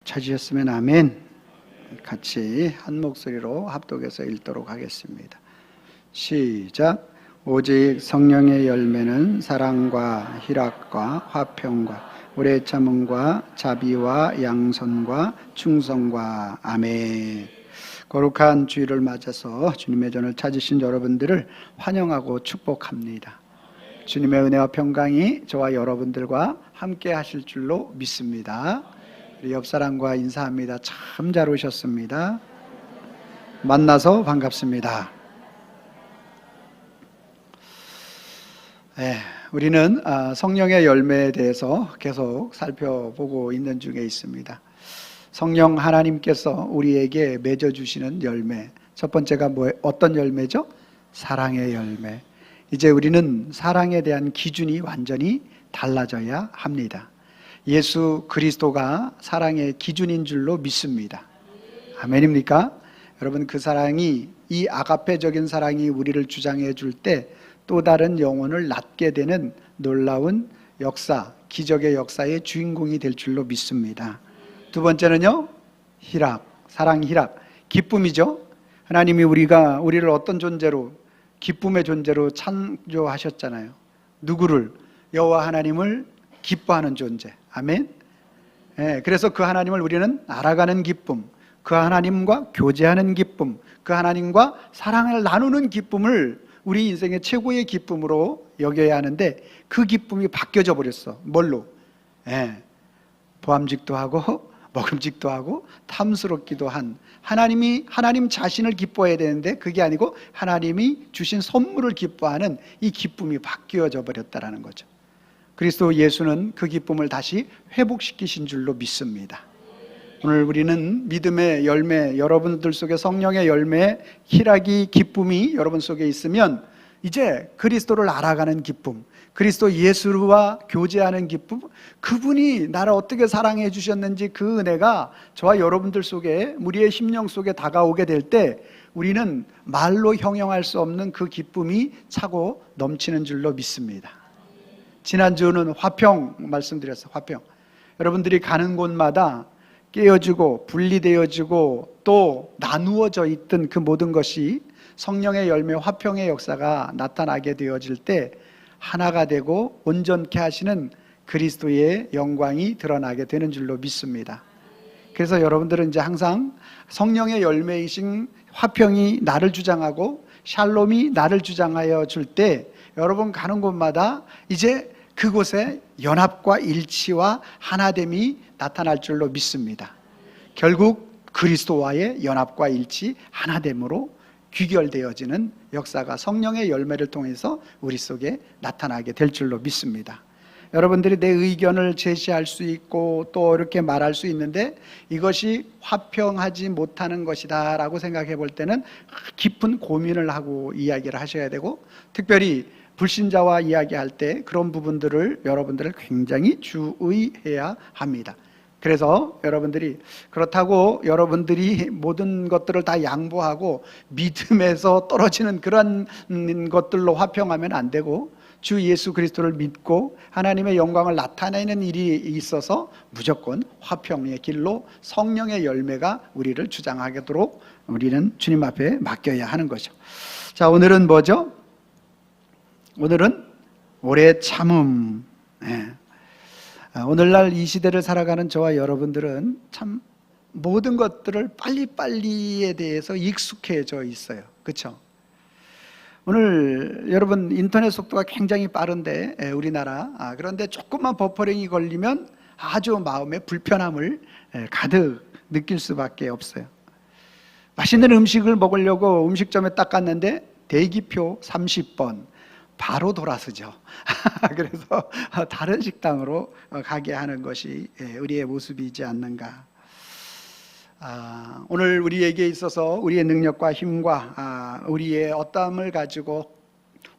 찾으셨으면 아멘. 같이 한 목소리로 합독해서 읽도록 하겠습니다. 시작. 오직 성령의 열매는 사랑과 희락과 화평과 오래 참음과 자비와 양선과 충성과 아멘. 거룩한 주일을 맞아서 주님의 전을 찾으신 여러분들을 환영하고 축복합니다. 주님의 은혜와 평강이 저와 여러분들과 함께 하실 줄로 믿습니다. 우리 옆 사람과 인사합니다. 참 잘 오셨습니다. 만나서 반갑습니다. 우리는 성령의 열매에 대해서 계속 살펴보고 있는 중에 있습니다. 성령 하나님께서 우리에게 맺어주시는 열매, 첫 번째가 어떤 열매죠? 사랑의 열매. 이제 우리는 사랑에 대한 기준이 완전히 달라져야 합니다. 예수 그리스도가 사랑의 기준인 줄로 믿습니다. 아멘입니까? 여러분, 그 사랑이, 이 아가페적인 사랑이 우리를 주장해 줄 때 또 다른 영혼을 낳게 되는 놀라운 역사, 기적의 역사의 주인공이 될 줄로 믿습니다. 두 번째는요, 희락, 사랑 희락, 기쁨이죠. 하나님이 우리를 어떤 존재로, 기쁨의 존재로 창조하셨잖아요. 누구를? 여호와 하나님을 기뻐하는 존재. 아멘. 그래서 그 하나님을 우리는 알아가는 기쁨, 그 하나님과 교제하는 기쁨, 그 하나님과 사랑을 나누는 기쁨을 우리 인생의 최고의 기쁨으로 여겨야 하는데, 그 기쁨이 바뀌어져 버렸어. 뭘로? 보암직도 하고 먹음직도 하고 탐스럽기도 한 하나님 자신을 기뻐해야 되는데 그게 아니고 하나님이 주신 선물을 기뻐하는 이 기쁨이 바뀌어져 버렸다라는 거죠. 그리스도 예수는 그 기쁨을 다시 회복시키신 줄로 믿습니다. 오늘 우리는 믿음의 열매, 여러분들 속에 성령의 열매, 희락이, 기쁨이 여러분 속에 있으면 이제 그리스도를 알아가는 기쁨, 그리스도 예수와 교제하는 기쁨, 그분이 나를 어떻게 사랑해 주셨는지 그 은혜가 저와 여러분들 속에, 우리의 심령 속에 다가오게 될 때 우리는 말로 형용할 수 없는 그 기쁨이 차고 넘치는 줄로 믿습니다. 지난주는 화평 말씀드렸어요. 화평. 여러분들이 가는 곳마다 깨어지고 분리되어지고 또 나누어져 있던 그 모든 것이 성령의 열매, 화평의 역사가 나타나게 되어질 때 하나가 되고 온전케 하시는 그리스도의 영광이 드러나게 되는 줄로 믿습니다. 그래서 여러분들은 이제 항상 성령의 열매이신 화평이 나를 주장하고 샬롬이 나를 주장하여 줄 때 여러분 가는 곳마다 이제 그곳에 연합과 일치와 하나됨이 나타날 줄로 믿습니다. 결국 그리스도와의 연합과 일치, 하나됨으로 귀결되어지는 역사가 성령의 열매를 통해서 우리 속에 나타나게 될 줄로 믿습니다. 여러분들이 내 의견을 제시할 수 있고 또 이렇게 말할 수 있는데 이것이 화평하지 못하는 것이다 라고 생각해 볼 때는 깊은 고민을 하고 이야기를 하셔야 되고, 특별히 불신자와 이야기할 때 그런 부분들을 여러분들을 굉장히 주의해야 합니다. 그래서 여러분들이, 그렇다고 여러분들이 모든 것들을 다 양보하고 믿음에서 떨어지는 그런 것들로 화평하면 안 되고, 주 예수 그리스도를 믿고 하나님의 영광을 나타내는 일이 있어서 무조건 화평의 길로 성령의 열매가 우리를 주장하도록 우리는 주님 앞에 맡겨야 하는 거죠. 자, 오늘은 뭐죠? 오늘은 오래 참음. 오늘날 이 시대를 살아가는 저와 여러분들은 참 모든 것들을 빨리빨리에 대해서 익숙해져 있어요. 그렇죠? 오늘 여러분 인터넷 속도가 굉장히 빠른데 우리나라, 그런데 조금만 버퍼링이 걸리면 아주 마음에 불편함을 가득 느낄 수밖에 없어요. 맛있는 음식을 먹으려고 음식점에 딱 갔는데 대기표 30번 바로 돌아서죠. 그래서 다른 식당으로 가게 하는 것이 우리의 모습이지 않는가. 오늘 우리에게 있어서 우리의 능력과 힘과 우리의 어떠함을 가지고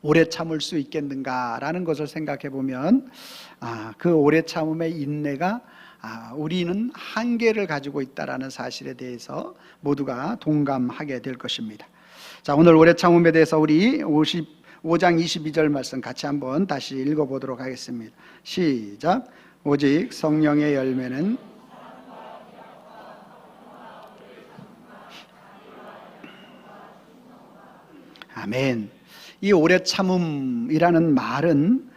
오래 참을 수 있겠는가라는 것을 생각해 보면 그 오래 참음의 인내가 우리는 한계를 가지고 있다는 사실에 대해서 모두가 동감하게 될 것입니다. 자, 오늘 오래 참음에 대해서 우리 5장 22절 말씀 같이 한번 다시 읽어보도록 하겠습니다. 시작. 오직 성령의 열매는 아멘. 이 오래 참음이라는 말은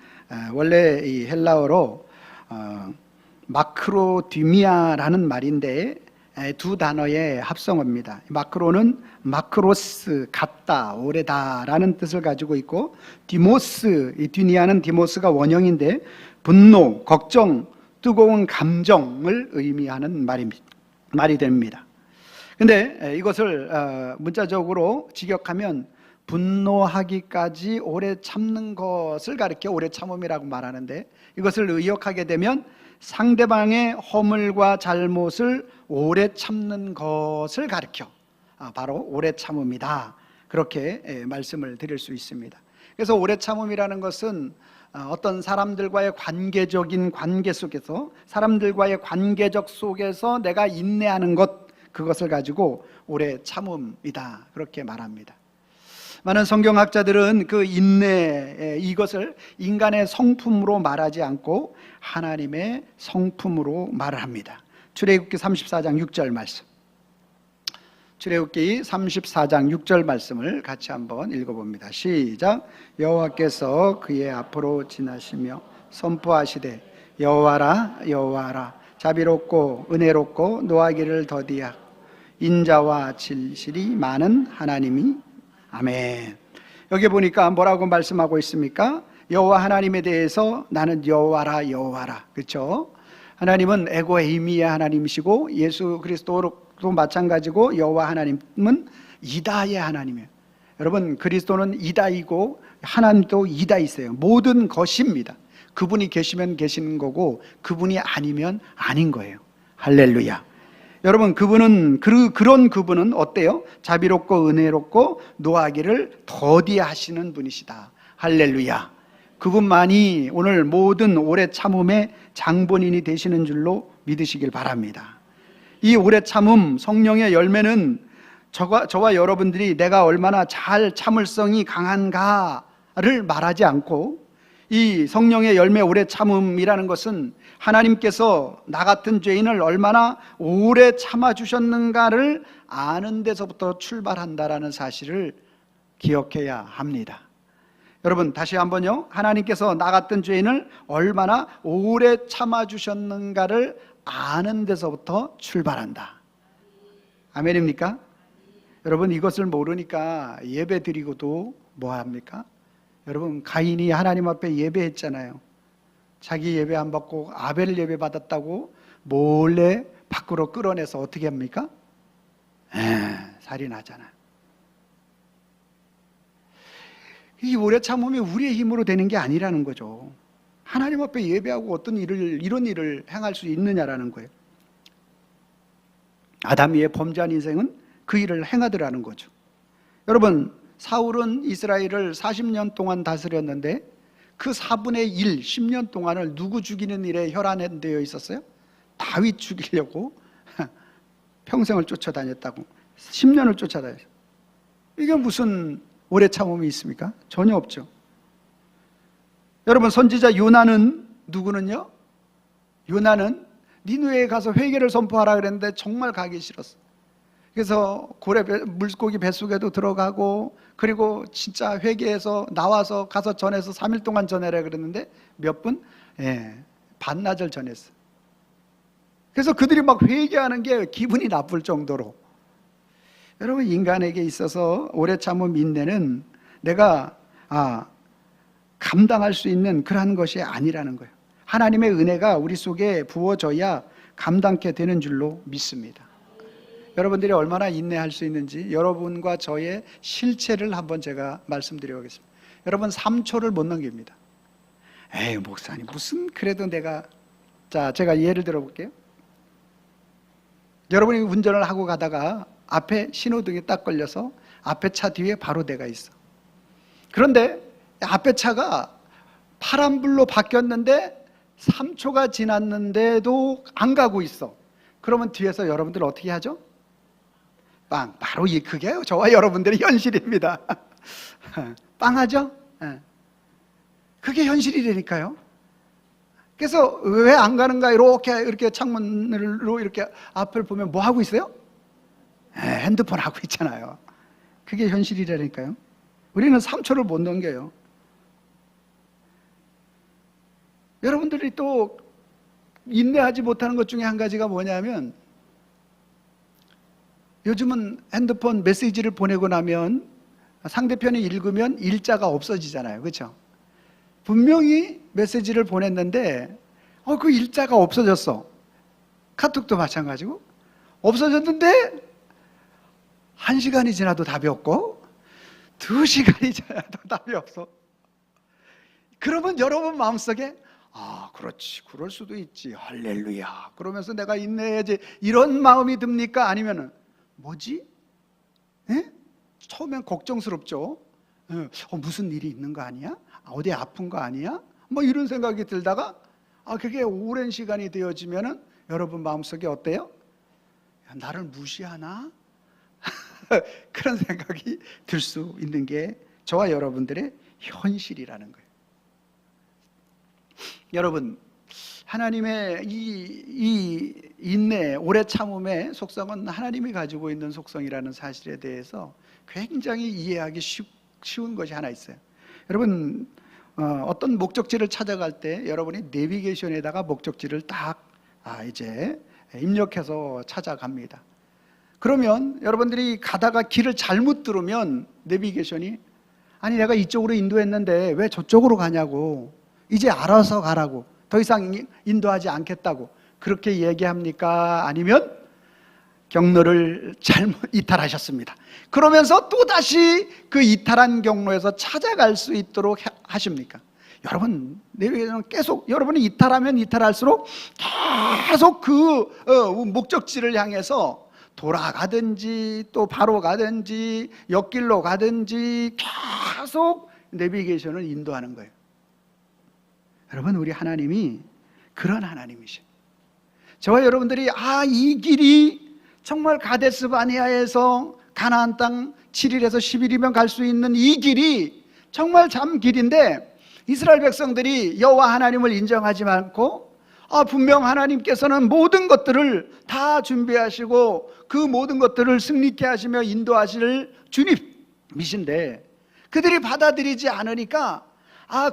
원래 이 헬라어로 마크로디미아라는 말인데 두 단어의 합성어입니다. 마크로는 마크로스, 같다, 오래다라는 뜻을 가지고 있고, 디모스, 이 디니아는 디모스가 원형인데 분노, 걱정, 뜨거운 감정을 의미하는 말이 됩니다. 근데 이것을 문자적으로 직역하면 분노하기까지 오래 참는 것을 가리켜 오래 참음이라고 말하는데, 이것을 의역하게 되면 상대방의 허물과 잘못을 오래 참는 것을 가리켜 바로 오래 참음이다, 그렇게 말씀을 드릴 수 있습니다. 그래서 오래 참음이라는 것은 어떤 사람들과의 관계적인 관계 속에서, 사람들과의 관계적 속에서 내가 인내하는 것, 그것을 가지고 오래 참음이다, 그렇게 말합니다. 많은 성경학자들은 그 인내, 이것을 인간의 성품으로 말하지 않고 하나님의 성품으로 말을 합니다. 출애굽기 34장 6절 말씀, 출애굽기 34장 6절 말씀을 같이 한번 읽어봅니다. 시작. 여호와께서 그의 앞으로 지나시며 선포하시되 여호와라 여호와라, 자비롭고 은혜롭고 노하기를 더디하 인자와 진실이 많은 하나님이. 아멘. 여기 보니까 뭐라고 말씀하고 있습니까? 여호와 하나님에 대해서 나는 여호와라 여호와라, 그렇죠? 하나님은 에고에이미의 하나님이시고 예수 그리스도도 마찬가지고 여호와 하나님은 이다의 하나님이에요. 여러분, 그리스도는 이다이고 하나님도 이다이세요. 모든 것입니다. 그분이 계시면 계시는 거고 그분이 아니면 아닌 거예요. 할렐루야. 여러분, 그분은 그런 그분은 어때요? 자비롭고 은혜롭고 노하기를 더디하시는 분이시다. 할렐루야. 그분만이 오늘 모든 오래 참음의 장본인이 되시는 줄로 믿으시길 바랍니다. 이 오래 참음, 성령의 열매는 저와 여러분들이 내가 얼마나 잘 참을성이 강한가를 말하지 않고, 이 성령의 열매 오래 참음이라는 것은 하나님께서 나 같은 죄인을 얼마나 오래 참아주셨는가를 아는 데서부터 출발한다라는 사실을 기억해야 합니다. 여러분, 다시 한번요. 하나님께서 나 같은 죄인을 얼마나 오래 참아주셨는가를 아는 데서부터 출발한다. 아멘입니까? 여러분, 이것을 모르니까 예배 드리고도 뭐합니까? 여러분, 가인이 하나님 앞에 예배했잖아요. 자기 예배 안 받고 아벨 예배 받았다고 몰래 밖으로 끌어내서 어떻게 합니까? 살인하잖아요. 이 오래 참음이 우리의 힘으로 되는 게 아니라는 거죠. 하나님 앞에 예배하고 어떤 이런 일을 행할 수 있느냐라는 거예요. 아담이의 범죄한 인생은 그 일을 행하더라는 거죠. 여러분, 사울은 이스라엘을 40년 동안 다스렸는데 그 4분의 1, 10년 동안을 누구 죽이는 일에 혈안되어 있었어요? 다윗 죽이려고 평생을 쫓아다녔다고. 10년을 쫓아다녔어요. 이게 무슨 오래 참음이 있습니까? 전혀 없죠. 여러분, 선지자 요나는 누구는요? 요나는 니느웨에 가서 회개를 선포하라 그랬는데 정말 가기 싫었어. 그래서 물고기 뱃속에도 들어가고, 그리고 진짜 회개해서 나와서 가서 전해서 3일 동안 전해라 그랬는데 몇 분? 반나절 전했어. 그래서 그들이 막 회개하는 게 기분이 나쁠 정도로. 여러분, 인간에게 있어서 오래 참음 인내는 내가 감당할 수 있는 그러한 것이 아니라는 거예요. 하나님의 은혜가 우리 속에 부어져야 감당케 되는 줄로 믿습니다. 여러분들이 얼마나 인내할 수 있는지 여러분과 저의 실체를 한번 제가 말씀드려 보겠습니다. 여러분, 3초를 못 넘깁니다. 에이, 목사님, 무슨 그래도 제가 예를 들어 볼게요. 여러분이 운전을 하고 가다가 앞에 신호등이 딱 걸려서 앞에 차 뒤에 바로 내가 있어. 그런데 앞에 차가 파란불로 바뀌었는데 3초가 지났는데도 안 가고 있어. 그러면 뒤에서 여러분들 어떻게 하죠? 바로 그게 저와 여러분들의 현실입니다. 빵하죠? 그게 현실이라니까요. 그래서 왜 안 가는가 이렇게 창문으로 이렇게 앞을 보면 뭐 하고 있어요? 핸드폰 하고 있잖아요. 그게 현실이라니까요. 우리는 3초를 못 넘겨요. 여러분들이 또 인내하지 못하는 것 중에 한 가지가 뭐냐면, 요즘은 핸드폰 메시지를 보내고 나면 상대편이 읽으면 일자가 없어지잖아요. 그렇죠? 분명히 메시지를 보냈는데 그 일자가 없어졌어. 카톡도 마찬가지고 없어졌는데 1시간이 지나도 답이 없고 2시간이 지나도 답이 없어. 그러면 여러분 마음속에 그렇지, 그럴 수도 있지, 할렐루야, 그러면서 내가 인내해야지, 이런 마음이 듭니까? 아니면은 뭐지? 예? 처음엔 걱정스럽죠. 무슨 일이 있는 거 아니야? 어디 아픈 거 아니야? 뭐 이런 생각이 들다가 그게 오랜 시간이 되어지면은 여러분 마음속에 어때요? 나를 무시하나? 그런 생각이 들 수 있는 게 저와 여러분들의 현실이라는 거예요. 여러분, 하나님의 이 인내, 오래 참음의 속성은 하나님이 가지고 있는 속성이라는 사실에 대해서 굉장히 이해하기 쉬운 것이 하나 있어요. 여러분, 어떤 목적지를 찾아갈 때 여러분이 내비게이션에다가 목적지를 딱 이제 입력해서 찾아갑니다. 그러면 여러분들이 가다가 길을 잘못 들으면 내비게이션이 아니 내가 이쪽으로 인도했는데 왜 저쪽으로 가냐고, 이제 알아서 가라고, 더 이상 인도하지 않겠다고 그렇게 얘기합니까? 아니면 경로를 잘못 이탈하셨습니다, 그러면서 또다시 그 이탈한 경로에서 찾아갈 수 있도록 하십니까? 여러분, 내비게이션은 계속 여러분이 이탈하면 이탈할수록 계속 그 목적지를 향해서 돌아가든지 또 바로 가든지 옆길로 가든지 계속 내비게이션을 인도하는 거예요. 여러분, 우리 하나님이 그런 하나님이셔요. 저와 여러분들이 이 길이 정말 가데스 바네아에서 가나안 땅 7일에서 10일이면 갈 수 있는 이 길이 정말 참 길인데, 이스라엘 백성들이 여호와 하나님을 인정하지 않고 분명 하나님께서는 모든 것들을 다 준비하시고 그 모든 것들을 승리케 하시며 인도하실 주님이신데 그들이 받아들이지 않으니까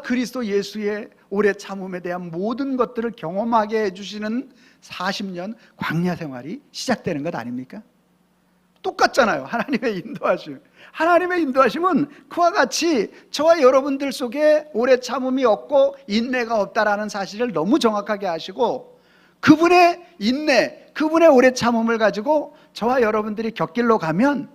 그리스도 예수의 오래 참음에 대한 모든 것들을 경험하게 해주시는 40년 광야 생활이 시작되는 것 아닙니까? 똑같잖아요. 하나님의 인도하심. 하나님의 인도하심은 그와 같이 저와 여러분들 속에 오래 참음이 없고 인내가 없다라는 사실을 너무 정확하게 아시고, 그분의 인내, 그분의 오래 참음을 가지고 저와 여러분들이 곁길로 가면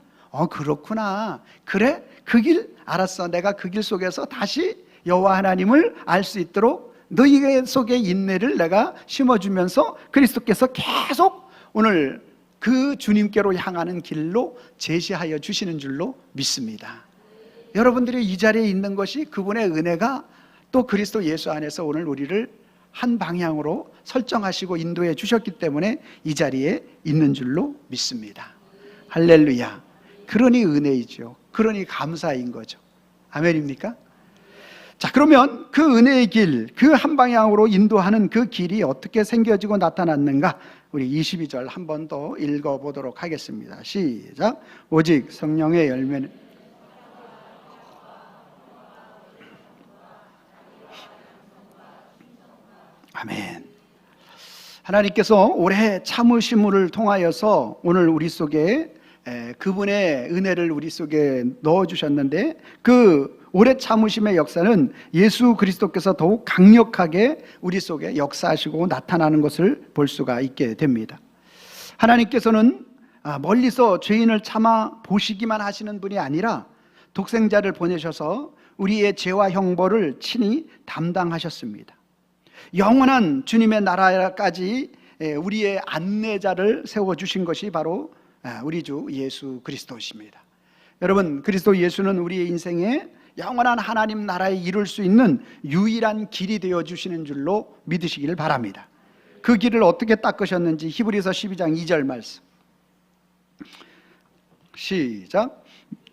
그렇구나, 그래, 그 길 알았어, 내가 그 길 속에서 다시 여호와 하나님을 알 수 있도록 너희 속에 인내를 내가 심어주면서 그리스도께서 계속 오늘 그 주님께로 향하는 길로 제시하여 주시는 줄로 믿습니다. 여러분들이 이 자리에 있는 것이 그분의 은혜가 또 그리스도 예수 안에서 오늘 우리를 한 방향으로 설정하시고 인도해 주셨기 때문에 이 자리에 있는 줄로 믿습니다. 할렐루야. 그러니 은혜이죠. 그러니 감사인 거죠. 아멘입니까? 자, 그러면 그 은혜의 길, 그 한 방향으로 인도하는 그 길이 어떻게 생겨지고 나타났는가? 우리 22절 한 번 더 읽어보도록 하겠습니다. 시작. 오직 성령의 열매는 아멘. 하나님께서 오래 참으심을 통하여서 오늘 우리 속에 그분의 은혜를 우리 속에 넣어주셨는데, 그 오래 참으심의 역사는 예수 그리스도께서 더욱 강력하게 우리 속에 역사하시고 나타나는 것을 볼 수가 있게 됩니다. 하나님께서는 멀리서 죄인을 참아 보시기만 하시는 분이 아니라 독생자를 보내셔서 우리의 죄와 형벌을 친히 담당하셨습니다. 영원한 주님의 나라까지 우리의 안내자를 세워주신 것이 바로 우리 주 예수 그리스도십니다. 여러분, 그리스도 예수는 우리의 인생에 영원한 하나님 나라에 이룰 수 있는 유일한 길이 되어주시는 줄로 믿으시기를 바랍니다. 그 길을 어떻게 닦으셨는지 히브리서 12장 2절 말씀 시작.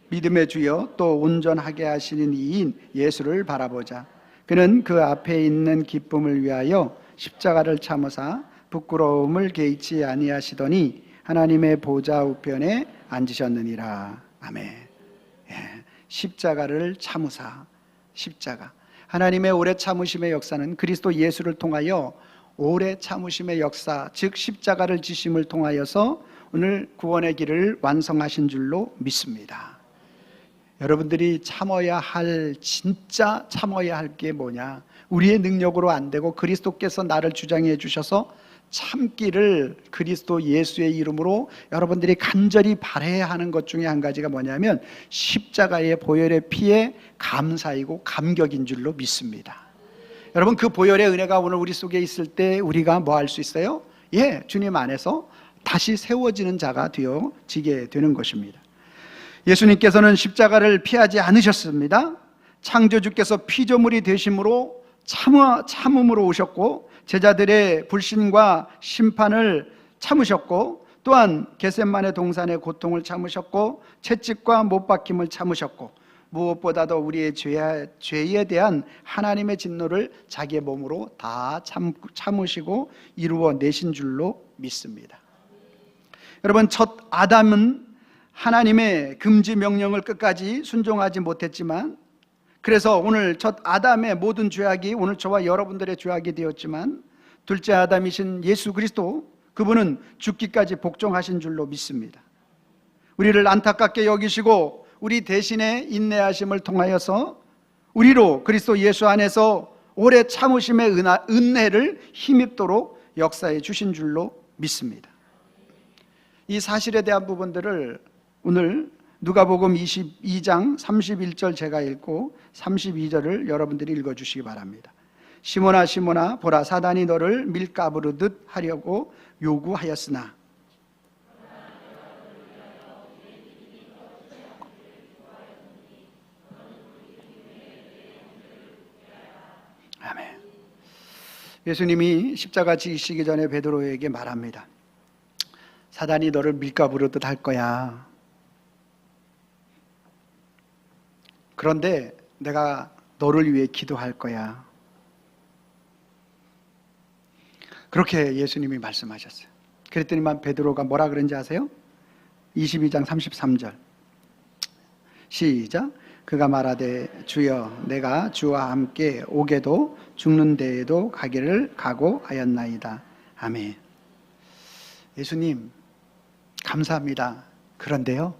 믿음의 주여 또 온전하게 하시는 이인 예수를 바라보자. 그는 그 앞에 있는 기쁨을 위하여 십자가를 참으사 부끄러움을 개의치 아니하시더니 하나님의 보좌 우편에 앉으셨느니라. 아멘. 십자가를 참으사. 십자가. 하나님의 오래 참으심의 역사는 그리스도 예수를 통하여 오래 참으심의 역사, 즉 십자가를 지심을 통하여서 오늘 구원의 길을 완성하신 줄로 믿습니다. 여러분들이 진짜 참아야 할 게 뭐냐? 우리의 능력으로 안 되고 그리스도께서 나를 주장해 주셔서 참기를 그리스도 예수의 이름으로 여러분들이 간절히 바라야 하는 것 중에 한 가지가 뭐냐면 십자가의 보혈의 피에 감사이고 감격인 줄로 믿습니다. 여러분, 그 보혈의 은혜가 오늘 우리 속에 있을 때 우리가 뭐 할 수 있어요? 주님 안에서 다시 세워지는 자가 되어지게 되는 것입니다. 예수님께서는 십자가를 피하지 않으셨습니다. 창조주께서 피조물이 되심으로 참음으로 오셨고 제자들의 불신과 심판을 참으셨고 또한 겟세마네 동산의 고통을 참으셨고 채찍과 못박힘을 참으셨고 무엇보다도 우리의 죄에 대한 하나님의 진노를 자기의 몸으로 다 참으시고 이루어내신 줄로 믿습니다. 여러분, 첫 아담은 하나님의 금지 명령을 끝까지 순종하지 못했지만, 그래서 오늘 첫 아담의 모든 죄악이 오늘 저와 여러분들의 죄악이 되었지만, 둘째 아담이신 예수 그리스도, 그분은 죽기까지 복종하신 줄로 믿습니다. 우리를 안타깝게 여기시고 우리 대신에 인내하심을 통하여서 우리로 그리스도 예수 안에서 오래 참으심의 은혜를 힘입도록 역사해 주신 줄로 믿습니다. 이 사실에 대한 부분들을 오늘 누가복음 22장 31절 제가 읽고 32절을 여러분들이 읽어주시기 바랍니다. 시몬아 시몬아 보라, 사단이 너를 밀가부르듯 하려고 요구하였으나 아멘. 예수님이 십자가 지시기 전에 베드로에게 말합니다. 사단이 너를 밀가부르듯 할 거야. 그런데 내가 너를 위해 기도할 거야. 그렇게 예수님이 말씀하셨어요. 그랬더니만 베드로가 뭐라 그런지 아세요? 22장 33절 시작. 그가 말하되 주여 내가 주와 함께 오게도 죽는 데에도 가기를 각오하였나이다. 아멘. 예수님 감사합니다. 그런데요,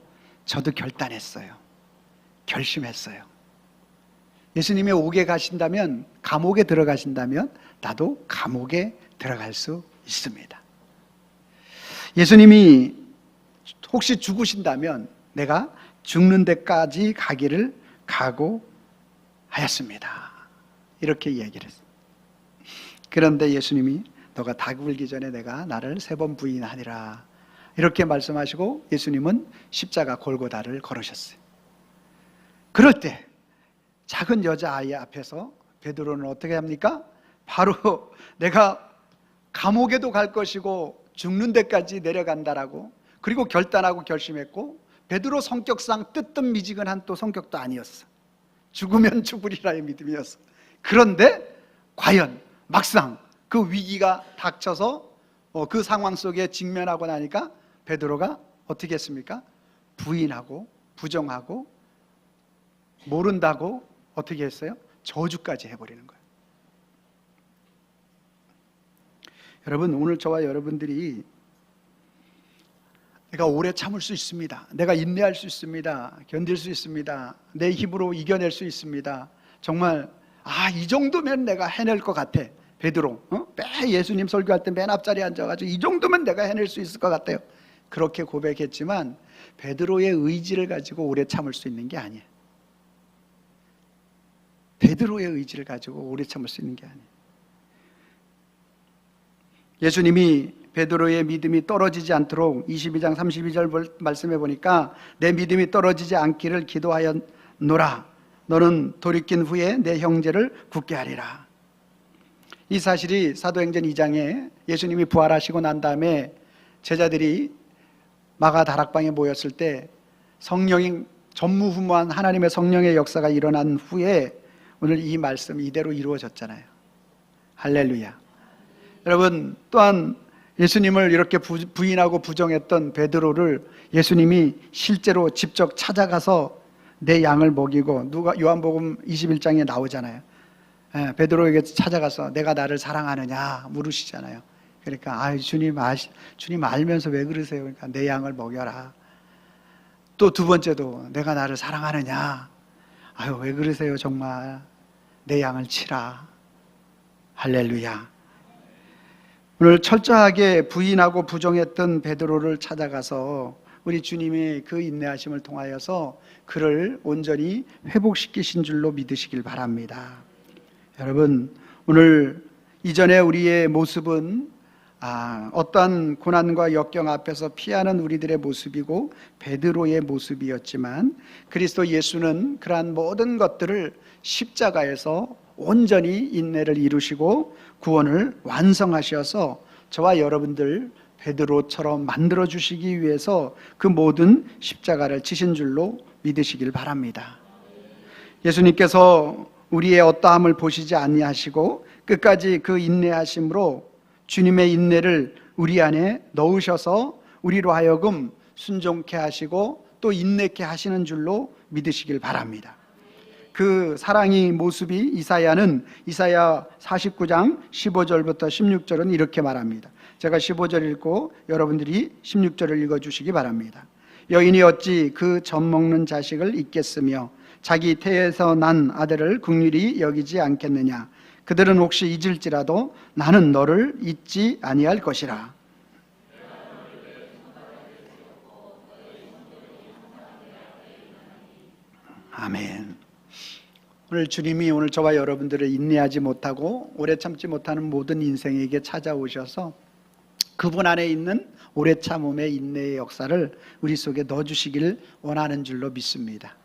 저도 결단했어요. 결심했어요. 예수님이 오게 가신다면, 감옥에 들어가신다면 나도 감옥에 들어갈 수 있습니다. 예수님이 혹시 죽으신다면 내가 죽는 데까지 가기를 각오하였습니다. 이렇게 이야기를 했어요. 그런데 예수님이 너가 닭 울기 전에 내가 나를 3번 부인하리라 이렇게 말씀하시고 예수님은 십자가 골고다를 걸으셨어요. 그럴 때 작은 여자아이 앞에서 베드로는 어떻게 합니까? 바로 내가 감옥에도 갈 것이고 죽는 데까지 내려간다라고, 그리고 결단하고 결심했고, 베드로 성격상 뜨뜻미지근한 또 성격도 아니었어. 죽으면 죽으리라의 믿음이었어. 그런데 과연 막상 그 위기가 닥쳐서 그 상황 속에 직면하고 나니까 베드로가 어떻게 했습니까? 부인하고 부정하고 모른다고 어떻게 했어요? 저주까지 해버리는 거예요. 여러분, 오늘 저와 여러분들이 내가 오래 참을 수 있습니다, 내가 인내할 수 있습니다, 견딜 수 있습니다, 내 힘으로 이겨낼 수 있습니다, 정말 이 정도면 내가 해낼 것 같아. 베드로 매 예수님 설교할 때 맨 앞자리에 앉아가지고 이 정도면 내가 해낼 수 있을 것 같아요. 그렇게 고백했지만 베드로의 의지를 가지고 오래 참을 수 있는 게 아니에요. 베드로의 의지를 가지고 오래 참을 수 있는 게 아니에요. 예수님이 베드로의 믿음이 떨어지지 않도록 22장 32절 말씀해 보니까 내 믿음이 떨어지지 않기를 기도하였노라. 너는 돌이킨 후에 내 형제를 굳게 하리라. 이 사실이 사도행전 2장에 예수님이 부활하시고 난 다음에 제자들이 마가 다락방에 모였을 때 성령이 전무후무한 하나님의 성령의 역사가 일어난 후에 오늘 이 말씀 이대로 이루어졌잖아요. 할렐루야. 여러분, 또한 예수님을 이렇게 부인하고 부정했던 베드로를 예수님이 실제로 직접 찾아가서 내 양을 먹이고, 누가 요한복음 21장에 나오잖아요. 베드로에게 찾아가서 내가 나를 사랑하느냐 물으시잖아요. 그러니까 주님 알면서 왜 그러세요? 그러니까 내 양을 먹여라. 또 두 번째도 내가 나를 사랑하느냐. 왜 그러세요? 정말 내 양을 치라. 할렐루야. 오늘 철저하게 부인하고 부정했던 베드로를 찾아가서 우리 주님이 그 인내하심을 통하여서 그를 온전히 회복시키신 줄로 믿으시길 바랍니다. 여러분, 오늘 이전에 우리의 모습은 어떠한 고난과 역경 앞에서 피하는 우리들의 모습이고 베드로의 모습이었지만, 그리스도 예수는 그러한 모든 것들을 십자가에서 온전히 인내를 이루시고 구원을 완성하셔서 저와 여러분들 베드로처럼 만들어 주시기 위해서 그 모든 십자가를 지신 줄로 믿으시길 바랍니다. 예수님께서 우리의 어떠함을 보시지 아니하시고 끝까지 그 인내하심으로 주님의 인내를 우리 안에 넣으셔서 우리로 하여금 순종케 하시고 또 인내케 하시는 줄로 믿으시길 바랍니다. 그 사랑의 모습이 이사야는 이사야 49장 15절부터 16절은 이렇게 말합니다. 제가 15절 읽고 여러분들이 16절을 읽어주시기 바랍니다. 여인이 어찌 그 젖먹는 자식을 잊겠으며 자기 태에서 난 아들을 긍휼히 여기지 않겠느냐. 그들은 혹시 잊을지라도 나는 너를 잊지 아니할 것이라. 아멘. 오늘 주님이 오늘 저와 여러분들을 인내하지 못하고 오래 참지 못하는 모든 인생에게 찾아오셔서 그분 안에 있는 오래 참음의 인내의 역사를 우리 속에 넣어주시길 원하는 줄로 믿습니다.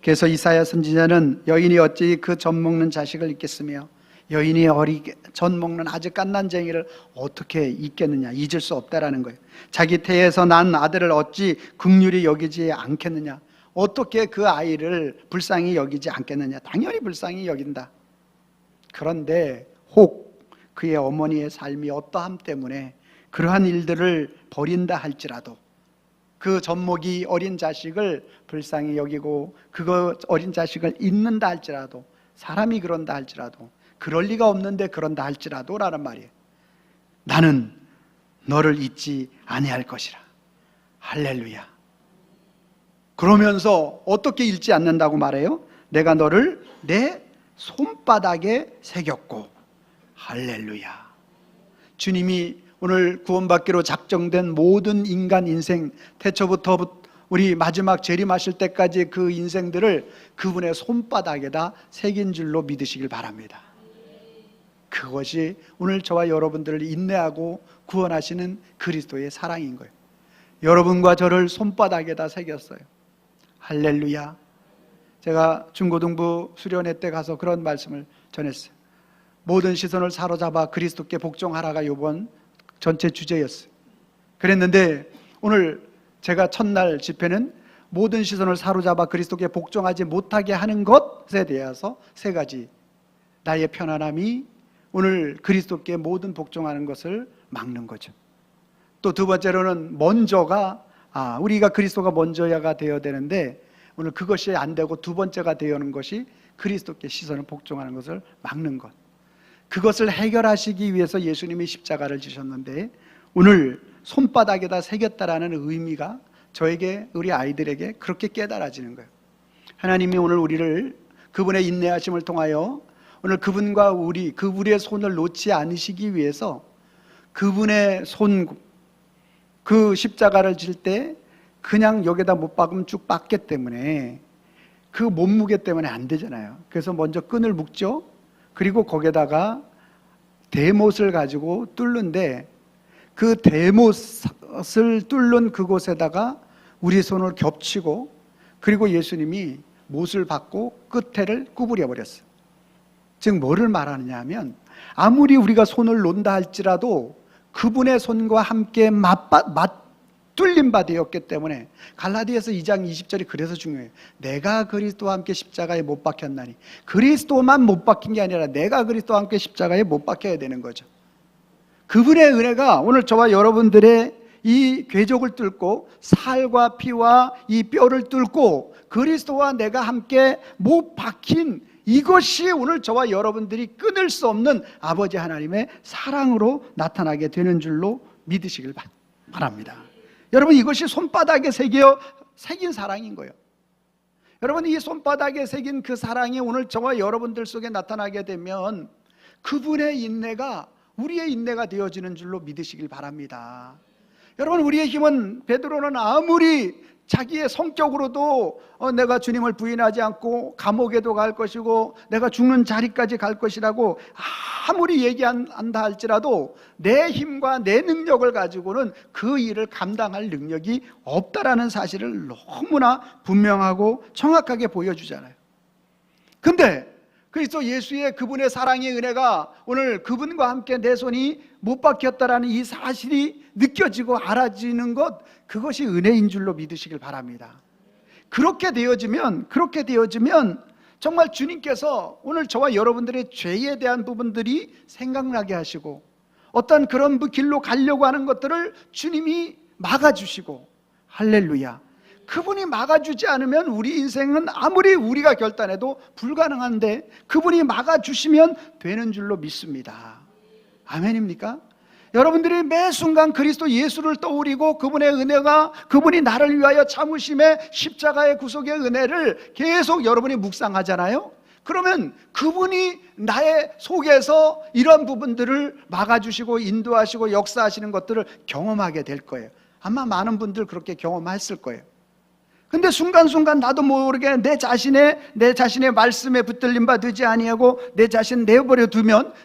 그래서 이사야 선지자는 여인이 어찌 그 젖 먹는 자식을 잊겠으며, 여인이 어리게 젖 먹는 아주 갓난쟁이를 어떻게 잊겠느냐, 잊을 수 없다라는 거예요. 자기 태에서 난 아들을 어찌 긍휼히 여기지 않겠느냐, 어떻게 그 아이를 불쌍히 여기지 않겠느냐. 당연히 불쌍히 여긴다. 그런데 혹 그의 어머니의 삶이 어떠함 때문에 그러한 일들을 벌인다 할지라도, 그 젖먹이 어린 자식을 불쌍히 여기고 그거 어린 자식을 잊는다 할지라도, 사람이 그런다 할지라도, 그럴 리가 없는데 그런다 할지라도 라는 말이에요. 나는 너를 잊지 아니할 것이라. 할렐루야. 그러면서 어떻게 잊지 않는다고 말해요? 내가 너를 내 손바닥에 새겼고. 할렐루야. 주님이 오늘 구원받기로 작정된 모든 인간 인생, 태초부터 우리 마지막 재림하실 때까지 그 인생들을 그분의 손바닥에다 새긴 줄로 믿으시길 바랍니다. 그것이 오늘 저와 여러분들을 인내하고 구원하시는 그리스도의 사랑인 거예요. 여러분과 저를 손바닥에다 새겼어요. 할렐루야. 제가 중고등부 수련회 때 가서 그런 말씀을 전했어요. 모든 시선을 사로잡아 그리스도께 복종하라가 이번 전체 주제였어요. 그랬는데 오늘 제가 첫날 집회는 모든 시선을 사로잡아 그리스도께 복종하지 못하게 하는 것에 대해서 세 가지. 나의 편안함이 오늘 그리스도께 모든 복종하는 것을 막는 거죠. 또 두 번째로는 먼저가 우리가 그리스도가 먼저야가 되어야 되는데 오늘 그것이 안 되고 두 번째가 되어는 것이 그리스도께 시선을 복종하는 것을 막는 것. 그것을 해결하시기 위해서 예수님이 십자가를 지셨는데 오늘 손바닥에다 새겼다라는 의미가 저에게, 우리 아이들에게 그렇게 깨달아지는 거예요. 하나님이 오늘 우리를 그분의 인내하심을 통하여 오늘 그분과 우리의 손을 놓지 않으시기 위해서 그분의 손, 그 십자가를 질 때 그냥 여기다 못 박으면 쭉 박기 때문에 그 몸무게 때문에 안 되잖아요. 그래서 먼저 끈을 묶죠. 그리고 거기에다가 대못을 가지고 뚫는데 그 대못을 뚫는 그곳에다가 우리 손을 겹치고 그리고 예수님이 못을 받고 끝에를 구부려 버렸어요. 즉 뭐를 말하느냐 하면 아무리 우리가 손을 놓는다 할지라도 그분의 손과 함께 뚫린 바 되었기 때문에 갈라디아서 2장 20절이 그래서 중요해요. 내가 그리스도와 함께 십자가에 못 박혔나니, 그리스도만 못 박힌 게 아니라 내가 그리스도와 함께 십자가에 못 박혀야 되는 거죠. 그분의 은혜가 오늘 저와 여러분들의 이 궤적을 뚫고 살과 피와 이 뼈를 뚫고 그리스도와 내가 함께 못 박힌 이것이 오늘 저와 여러분들이 끊을 수 없는 아버지 하나님의 사랑으로 나타나게 되는 줄로 믿으시길 바랍니다. 여러분, 이것이 손바닥에 새긴 사랑인 거예요. 여러분, 이 손바닥에 새긴 그 사랑이 오늘 저와 여러분들 속에 나타나게 되면 그분의 인내가 우리의 인내가 되어지는 줄로 믿으시길 바랍니다. 여러분, 우리의 힘은, 베드로는 아무리 자기의 성격으로도 내가 주님을 부인하지 않고 감옥에도 갈 것이고 내가 죽는 자리까지 갈 것이라고 아무리 얘기한다 할지라도 내 힘과 내 능력을 가지고는 그 일을 감당할 능력이 없다라는 사실을 너무나 분명하고 정확하게 보여주잖아요. 근데 그리스도 예수의 그분의 사랑의 은혜가 오늘 그분과 함께 내 손이 못 박혔다라는 이 사실이 느껴지고 알아지는 것, 그것이 은혜인 줄로 믿으시길 바랍니다. 그렇게 되어지면 정말 주님께서 오늘 저와 여러분들의 죄에 대한 부분들이 생각나게 하시고 어떤 그런 길로 가려고 하는 것들을 주님이 막아주시고, 할렐루야, 그분이 막아주지 않으면 우리 인생은 아무리 우리가 결단해도 불가능한데 그분이 막아주시면 되는 줄로 믿습니다. 아멘입니까? 여러분들이 매 순간 그리스도 예수를 떠올리고 그분의 은혜가, 그분이 나를 위하여 참으심의 십자가의 구속의 은혜를 계속 여러분이 묵상하잖아요. 그러면 그분이 나의 속에서 이런 부분들을 막아주시고 인도하시고 역사하시는 것들을 경험하게 될 거예요. 아마 많은 분들 그렇게 경험했을 거예요. 근데 순간순간 나도 모르게 내 자신의 말씀에 붙들림 바 되지 아니하고 내 자신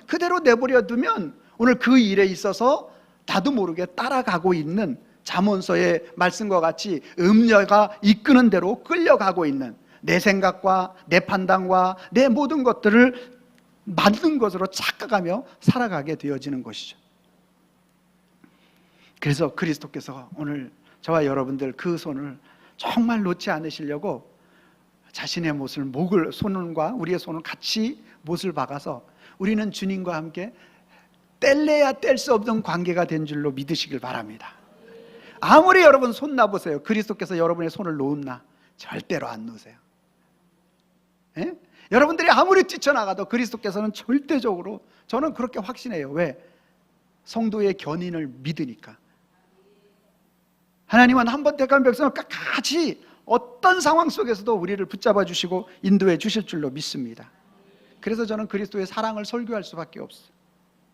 그대로 내버려 두면 오늘 그 일에 있어서 나도 모르게 따라가고 있는, 잠언서의 말씀과 같이 음녀가 이끄는 대로 끌려가고 있는 내 생각과 내 판단과 내 모든 것들을 만든 것으로 착각하며 살아가게 되어지는 것이죠. 그래서 그리스도께서 오늘 저와 여러분들 그 손을 정말 놓지 않으시려고 자신의 손과 우리의 손을 같이 못을 박아서 우리는 주님과 함께 뗄래야 뗄 수 없는 관계가 된 줄로 믿으시길 바랍니다. 아무리 여러분 손 놔보세요. 그리스도께서 여러분의 손을 놓나? 절대로 안 놓으세요. 예? 여러분들이 아무리 뛰쳐나가도 그리스도께서는 절대적으로, 저는 그렇게 확신해요. 왜? 성도의 견인을 믿으니까. 하나님은 한 번 택한 백성을 끝까지 어떤 상황 속에서도 우리를 붙잡아 주시고 인도해 주실 줄로 믿습니다. 그래서 저는 그리스도의 사랑을 설교할 수밖에 없어요.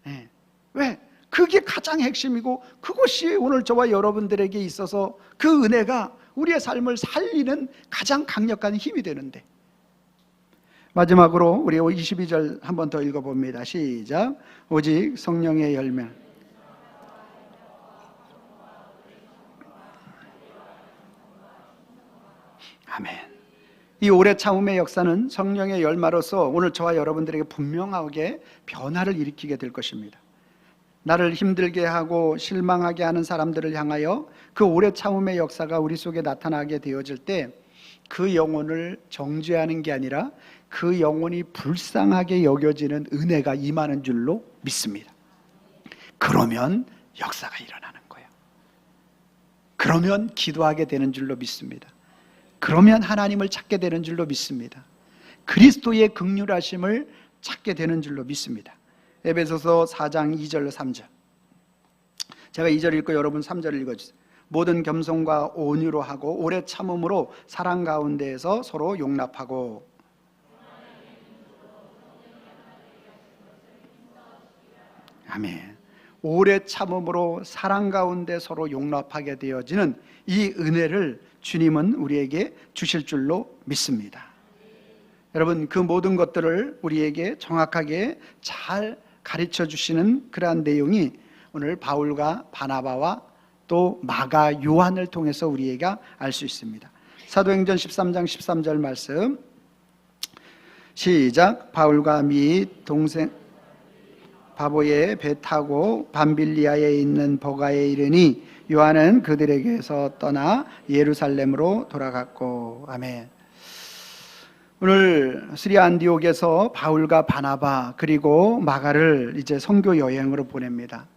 네. 왜? 그게 가장 핵심이고 그것이 오늘 저와 여러분들에게 있어서 그 은혜가 우리의 삶을 살리는 가장 강력한 힘이 되는데, 마지막으로 우리 22절 한 번 더 읽어봅니다. 시작. 오직 성령의 열매. 아멘. 이 오래 참음의 역사는 성령의 열매로서 오늘 저와 여러분들에게 분명하게 변화를 일으키게 될 것입니다. 나를 힘들게 하고 실망하게 하는 사람들을 향하여 그 오래 참음의 역사가 우리 속에 나타나게 되어질 때 그 영혼을 정죄하는 게 아니라 그 영혼이 불쌍하게 여겨지는 은혜가 임하는 줄로 믿습니다. 그러면 역사가 일어나는 거예요. 그러면 기도하게 되는 줄로 믿습니다. 그러면 하나님을 찾게 되는 줄로 믿습니다. 그리스도의 긍휼하심을 찾게 되는 줄로 믿습니다. 에베소서 4장 2절 3절, 제가 2절 읽고 여러분 3절 읽어주세요. 모든 겸손과 온유로 하고 오래 참음으로 사랑 가운데에서 서로 용납하고. 아멘. 오래 참음으로 사랑 가운데 서로 용납하게 되어지는 이 은혜를 주님은 우리에게 주실 줄로 믿습니다. 여러분, 그 모든 것들을 우리에게 정확하게 잘 가르쳐 주시는 그러한 내용이 오늘 바울과 바나바와 또 마가 요한을 통해서 우리에게 알 수 있습니다. 사도행전 13장 13절 말씀 시작. 바울과 및 동생 바보의 배 타고 밤빌리아에 있는 버가에 이르니 요한은 그들에게서 떠나 예루살렘으로 돌아갔고. 아멘. 오늘 시리아 안디옥에서 바울과 바나바 그리고 마가를 이제 선교 여행으로 보냅니다.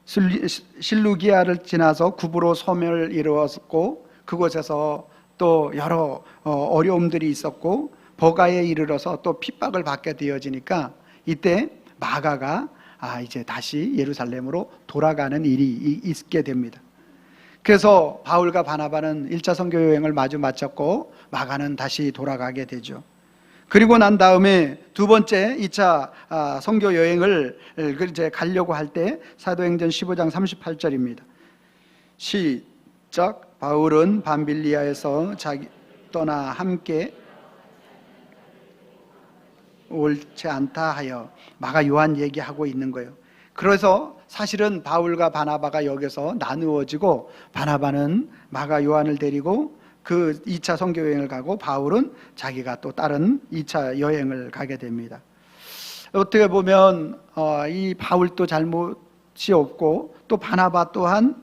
실루기아를 지나서 구브로 섬을 이루었고 그곳에서 또 여러 어려움들이 있었고 버가에 이르러서 또 핍박을 받게 되어지니까 이때 마가가 이제 다시 예루살렘으로 돌아가는 일이 있게 됩니다. 그래서 바울과 바나바는 1차 선교 여행을 마주 마쳤고 마가는 다시 돌아가게 되죠. 그리고 난 다음에 두 번째 2차 선교 여행을 이제 가려고 할 때 사도행전 15장 38절입니다. 시작. 바울은 밤빌리아에서 자기 떠나 함께 옳지 않다 하여 마가 요한 얘기하고 있는 거예요. 그래서 사실은 바울과 바나바가 여기서 나누어지고 바나바는 마가 요한을 데리고 그 2차 선교 여행을 가고 바울은 자기가 또 다른 2차 여행을 가게 됩니다. 어떻게 보면 이 바울도 잘못이 없고 또 바나바 또한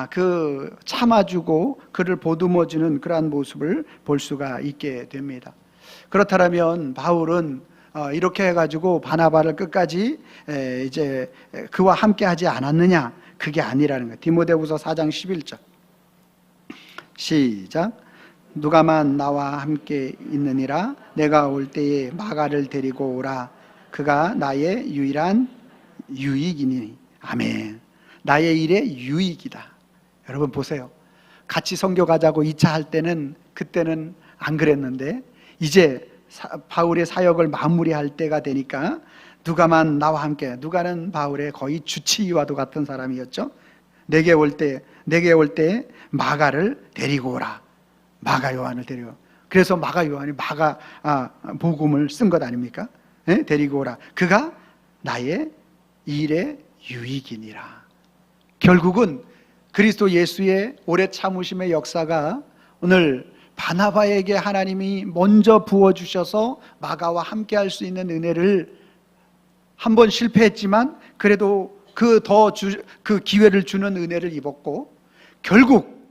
그 참아주고 그를 보듬어주는 그러한 모습을 볼 수가 있게 됩니다. 그렇다면 바울은 이렇게 해가지고 바나바를 끝까지 이제 그와 함께 하지 않았느냐? 그게 아니라는 거예요. 디모데후서 4장 11절 시작. 누가만 나와 함께 있느니라. 내가 올 때에 마가를 데리고 오라. 그가 나의 유일한 유익이니. 아멘. 나의 일의 유익이다. 여러분 보세요. 같이 선교 가자고 2차 할 때는 그때는 안 그랬는데 이제 바울의 사역을 마무리할 때가 되니까 누가만 나와 함께, 누가는 바울의 거의 주치의와도 같은 사람이었죠. 내게 올 때 마가를 데리고 오라. 마가 요한을 데리고. 그래서 마가 요한이 마가 복음을 쓴 것 아닙니까? 네? 데리고 오라. 그가 나의 일의 유익이니라. 결국은 그리스도 예수의 오래 참으심의 역사가 오늘 바나바에게 하나님이 먼저 부어주셔서 마가와 함께 할 수 있는 은혜를 한번 실패했지만 그래도 그 기회를 주는 은혜를 입었고 결국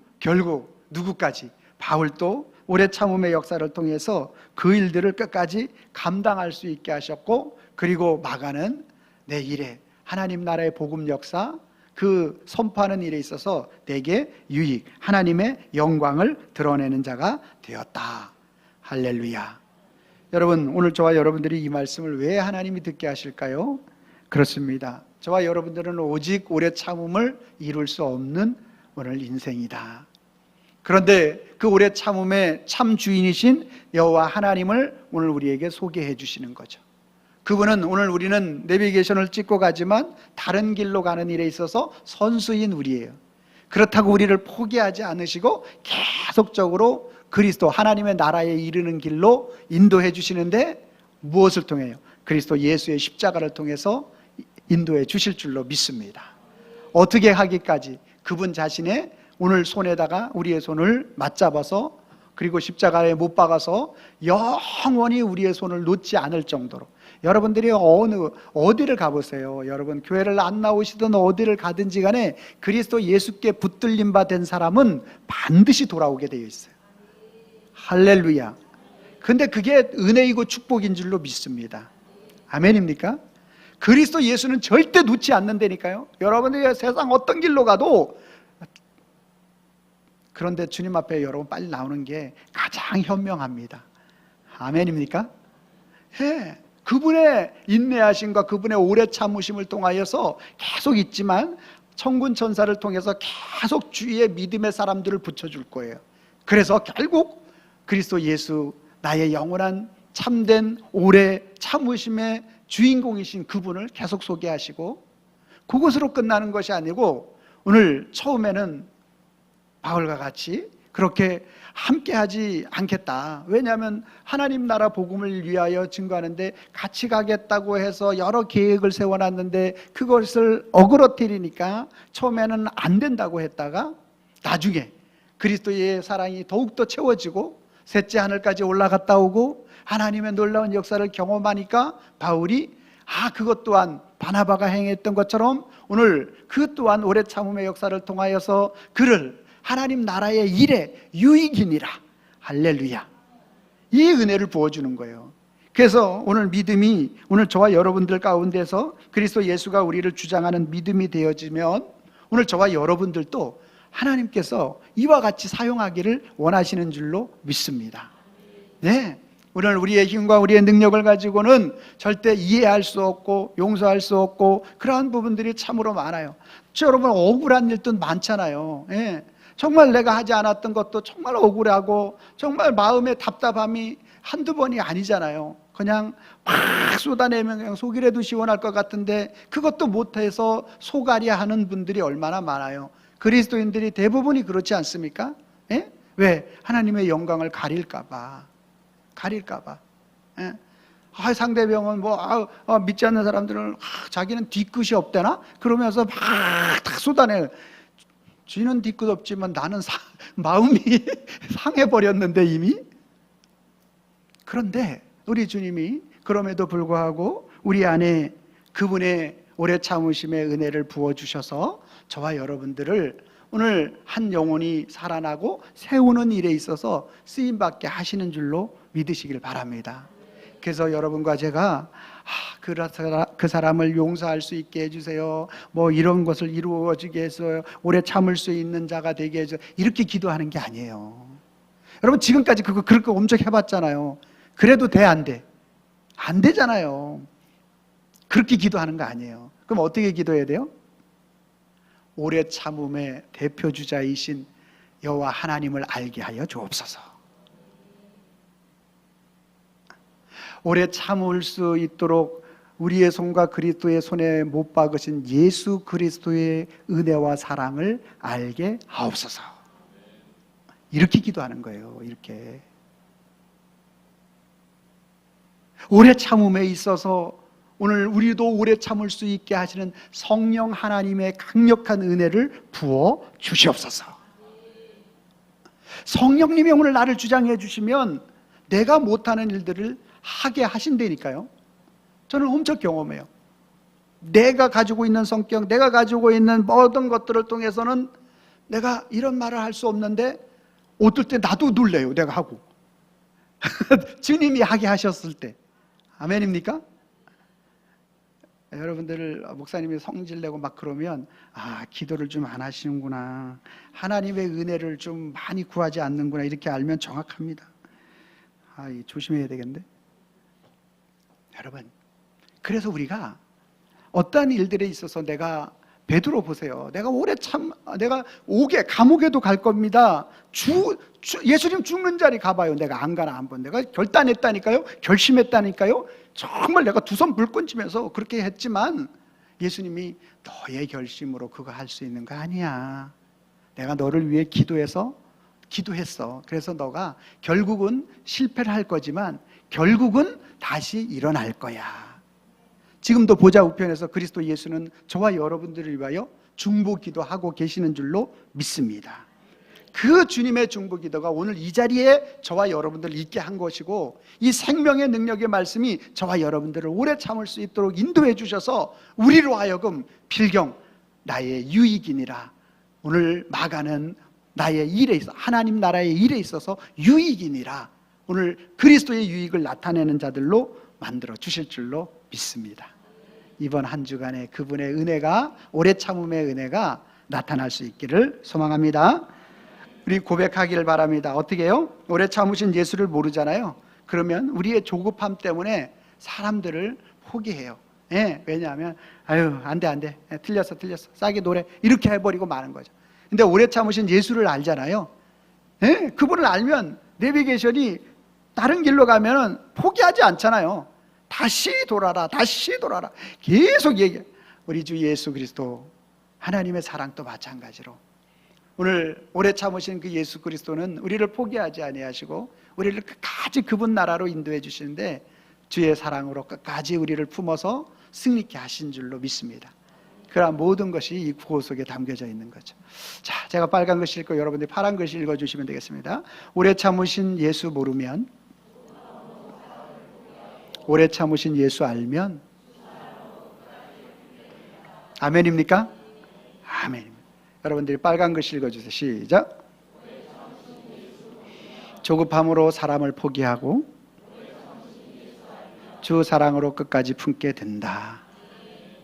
누구까지? 바울도 오래 참음의 역사를 통해서 그 일들을 끝까지 감당할 수 있게 하셨고 그리고 마가는 내 일에 하나님 나라의 복음 역사 그 선포하는 일에 있어서 내게 유익, 하나님의 영광을 드러내는 자가 되었다. 할렐루야. 여러분 오늘 저와 여러분들이 이 말씀을 왜 하나님이 듣게 하실까요? 그렇습니다. 저와 여러분들은 오직 오래 참음을 이룰 수 없는 오늘 인생이다. 그런데 그 오래 참음의 참 주인이신 여호와 하나님을 오늘 우리에게 소개해 주시는 거죠. 그분은 오늘 우리는 내비게이션을 찍고 가지만 다른 길로 가는 일에 있어서 선수인 우리예요. 그렇다고 우리를 포기하지 않으시고 계속적으로 그리스도 하나님의 나라에 이르는 길로 인도해 주시는데 무엇을 통해요? 그리스도 예수의 십자가를 통해서 인도해 주실 줄로 믿습니다. 어떻게 하기까지? 그분 자신의 오늘 손에다가 우리의 손을 맞잡아서 그리고 십자가에 못 박아서 영원히 우리의 손을 놓지 않을 정도로 여러분들이 어디를 가보세요. 여러분 교회를 안 나오시든 어디를 가든지 간에 그리스도 예수께 붙들림 바 된 사람은 반드시 돌아오게 되어 있어요. 할렐루야. 근데 그게 은혜이고 축복인 줄로 믿습니다. 아멘입니까? 그리스도 예수는 절대 놓지 않는다니까요. 여러분들이 세상 어떤 길로 가도 그런데 주님 앞에 여러분 빨리 나오는 게 가장 현명합니다. 아멘입니까? 예. 그분의 인내하심과 그분의 오래 참으심을 통하여서 계속 있지만 천군 천사를 통해서 계속 주위에 믿음의 사람들을 붙여줄 거예요. 그래서 결국 그리스도 예수 나의 영원한 참된 오래 참으심의 주인공이신 그분을 계속 소개하시고 그것으로 끝나는 것이 아니고 오늘 처음에는 바울과 같이 그렇게 함께하지 않겠다. 왜냐하면 하나님 나라 복음을 위하여 증거하는데 같이 가겠다고 해서 여러 계획을 세워놨는데 그것을 어그러뜨리니까 처음에는 안 된다고 했다가 나중에 그리스도의 사랑이 더욱더 채워지고 셋째 하늘까지 올라갔다 오고 하나님의 놀라운 역사를 경험하니까 바울이 그것 또한 바나바가 행했던 것처럼 오늘 그 또한 오래 참음의 역사를 통하여서 그를 하나님 나라의 일에 유익이니라. 할렐루야. 이 은혜를 부어주는 거예요. 그래서 오늘 믿음이 오늘 저와 여러분들 가운데서 그리스도 예수가 우리를 주장하는 믿음이 되어지면 오늘 저와 여러분들도 하나님께서 이와 같이 사용하기를 원하시는 줄로 믿습니다. 네, 오늘 우리의 힘과 우리의 능력을 가지고는 절대 이해할 수 없고 용서할 수 없고 그러한 부분들이 참으로 많아요. 여러분 억울한 일도 많잖아요. 예, 정말 내가 하지 않았던 것도 정말 억울하고 정말 마음의 답답함이 한두 번이 아니잖아요. 그냥 막 쏟아내면 그냥 속이라도 시원할 것 같은데 그것도 못해서 속앓이야 하는 분들이 얼마나 많아요. 그리스도인들이 대부분이 그렇지 않습니까? 예? 왜? 하나님의 영광을 가릴까봐. 예? 상대방은 믿지 않는 사람들은 자기는 뒤끝이 없대나? 그러면서 막 다 쏟아내요. 쥐는 뒤끝 없지만 나는 마음이 상해버렸는데 이미. 그런데 우리 주님이 그럼에도 불구하고 우리 안에 그분의 오래 참으심의 은혜를 부어주셔서 저와 여러분들을 오늘 한 영혼이 살아나고 세우는 일에 있어서 쓰임받게 하시는 줄로 믿으시길 바랍니다. 그래서 여러분과 제가 그 사람을 용서할 수 있게 해주세요, 이런 것을 이루어지게 해서 오래 참을 수 있는 자가 되게 해주세요, 이렇게 기도하는 게 아니에요. 여러분 지금까지 그렇게 엄청 해봤잖아요. 그래도 돼, 안 돼? 안 되잖아요. 그렇게 기도하는 거 아니에요. 그럼 어떻게 기도해야 돼요? 오래 참음의 대표주자이신 여호와 하나님을 알게 하여 주옵소서. 오래 참을 수 있도록 우리의 손과 그리스도의 손에 못 박으신 예수 그리스도의 은혜와 사랑을 알게 하옵소서. 이렇게 기도하는 거예요. 이렇게 오래 참음에 있어서 오늘 우리도 오래 참을 수 있게 하시는 성령 하나님의 강력한 은혜를 부어 주시옵소서. 성령님이 오늘 나를 주장해 주시면 내가 못하는 일들을 하게 하신다니까요. 저는 엄청 경험해요. 내가 가지고 있는 성격, 내가 가지고 있는 모든 것들을 통해서는 내가 이런 말을 할 수 없는데 어떨 때 나도 놀래요. 내가 하고 주님이 하게 하셨을 때. 아멘입니까? 여러분들 목사님이 성질내고 막 그러면 기도를 좀 안 하시는구나, 하나님의 은혜를 좀 많이 구하지 않는구나, 이렇게 알면 정확합니다. 조심해야 되겠는데. 여러분, 그래서 우리가 어떠한 일들에 있어서 내가 베드로 보세요. 내가 내가 감옥에도 갈 겁니다. 예수님 죽는 자리 가봐요. 내가 안 가나 한번. 내가 결단했다니까요. 결심했다니까요. 정말 내가 두 손 불끈 쥐면서 그렇게 했지만 예수님이 너의 결심으로 그거 할 수 있는 거 아니야. 내가 너를 위해 기도했어. 그래서 너가 결국은 실패를 할 거지만 결국은 다시 일어날 거야. 지금도 보좌 우편에서 그리스도 예수는 저와 여러분들을 위하여 중보기도 하고 계시는 줄로 믿습니다. 그 주님의 중보기도가 오늘 이 자리에 저와 여러분들을 있게 한 것이고, 이 생명의 능력의 말씀이 저와 여러분들을 오래 참을 수 있도록 인도해 주셔서 우리로 하여금 필경 나의 유익이니라, 오늘 마가는 나의 일에 있어, 하나님 나라의 일에 있어서 유익이니라, 오늘 그리스도의 유익을 나타내는 자들로 만들어 주실 줄로 믿습니다. 이번 한 주간에 그분의 은혜가, 오래 참음의 은혜가 나타날 수 있기를 소망합니다. 우리 고백하기를 바랍니다. 어떻게 해요? 오래 참으신 예수를 모르잖아요. 그러면 우리의 조급함 때문에 사람들을 포기해요. 왜냐하면 안 돼, 틀렸어, 싸게 노래, 이렇게 해버리고 마는 거죠. 근데 오래 참으신 예수를 알잖아요. 그분을 알면 내비게이션이 다른 길로 가면 포기하지 않잖아요. 다시 돌아라 계속 얘기해. 우리 주 예수 그리스도 하나님의 사랑도 마찬가지로 오늘 오래 참으신 그 예수 그리스도는 우리를 포기하지 아니하시고 우리를 끝까지 그분 나라로 인도해 주시는데, 주의 사랑으로 끝까지 우리를 품어서 승리케 하신 줄로 믿습니다. 그러한 모든 것이 이 구호 속에 담겨져 있는 거죠. 자, 제가 빨간 글씨 읽고 여러분들이 파란 글씨 읽어주시면 되겠습니다. 오래 참으신 예수 모르면, 오래 참으신 예수 알면. 아멘입니까? 아멘입니다. 여러분들이 빨간 글씨 읽어주세요. 시작. 조급함으로 사람을 포기하고 주 사랑으로 끝까지 품게 된다.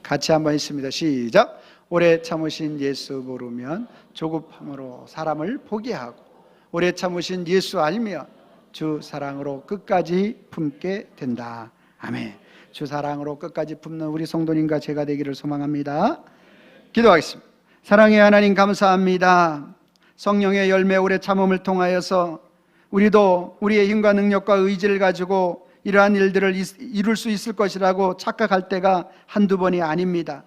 같이 한번 있습니다. 시작. 오래 참으신 예수 모르면 조급함으로 사람을 포기하고, 오래 참으신 예수 알면 주 사랑으로 끝까지 품게 된다. 아멘. 주 사랑으로 끝까지 품는 우리 성도님과 제가 되기를 소망합니다. 기도하겠습니다. 사랑의 하나님, 감사합니다. 성령의 열매 오래 참음을 통하여서 우리도 우리의 힘과 능력과 의지를 가지고 이러한 일들을 이룰 수 있을 것이라고 착각할 때가 한두 번이 아닙니다.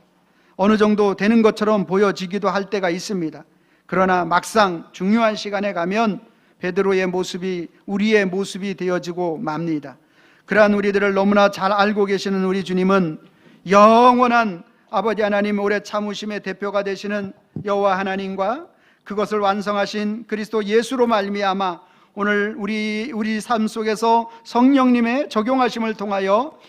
어느 정도 되는 것처럼 보여지기도 할 때가 있습니다. 그러나 막상 중요한 시간에 가면 베드로의 모습이 우리의 모습이 되어지고 맙니다. 그러한 우리들을 너무나 잘 알고 계시는 우리 주님은 영원한 아버지 하나님 오래 참으심의 대표가 되시는 여호와 하나님과 그것을 완성하신 그리스도 예수로 말미암아 오늘 우리 삶 속에서 성령님의 적용하심을 통하여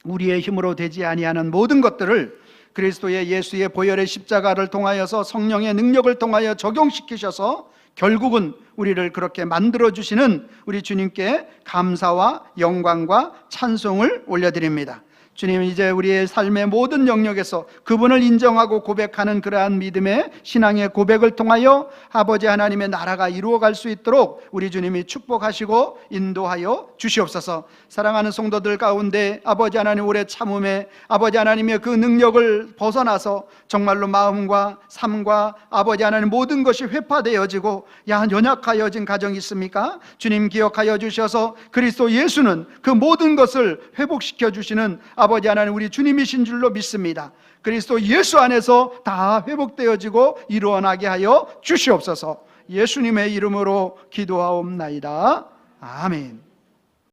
우리의 힘으로 되지 아니하는 모든 것들을 그리스도의 예수의 보혈의 십자가를 통하여서 성령의 능력을 통하여 적용시키셔서 결국은 우리를 그렇게 만들어주시는 우리 주님께 감사와 영광과 찬송을 올려드립니다. 주님, 이제 우리의 삶의 모든 영역에서 그분을 인정하고 고백하는 그러한 믿음의 신앙의 고백을 통하여 아버지 하나님의 나라가 이루어갈 수 있도록 우리 주님이 축복하시고 인도하여 주시옵소서. 사랑하는 성도들 가운데 아버지 하나님 오래 참음에 아버지 하나님의 그 능력을 벗어나서 정말로 마음과 삶과 아버지 하나님 모든 것이 회파되어지고 연약하여진 가정이 있습니까? 주님 기억하여 주셔서 그리스도 예수는 그 모든 것을 회복시켜 주시는 아버지 하나님 우리 주님이신 줄로 믿습니다. 그리스도 예수 안에서 다 회복되어지고 일어나게 하여 주시옵소서. 예수님의 이름으로 기도하옵나이다. 아멘.